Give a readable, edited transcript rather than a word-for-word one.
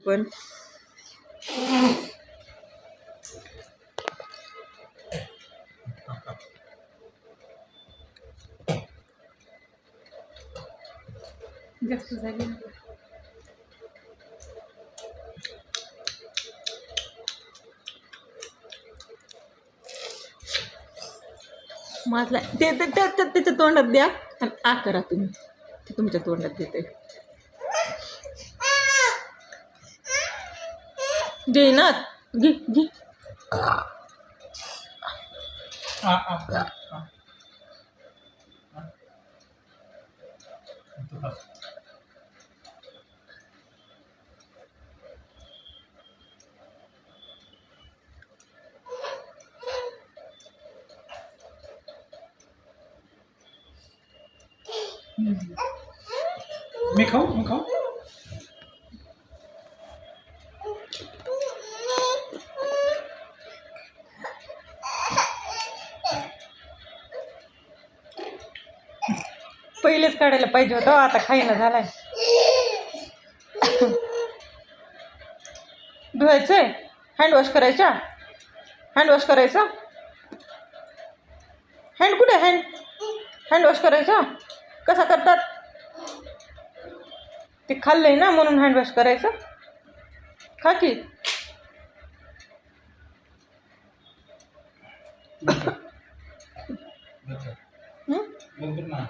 पण जास्त झाली माझला ते त्याच्या तोंडात द्या आणि आ करा तुम्ही ते तुमच्या तोंडात देते दे ना घे घे मी खाऊ पहिलेच काढायला पाहिजे होतं आता खाईना झालाय धुवायचंय हँडवॉश करायचा हँडवॉश करायचा हँड कुठे हँडवॉश करायचा कसा करतात ते खाल्लंय ना म्हणून हँडवॉश करायचं खा की बरोबर ना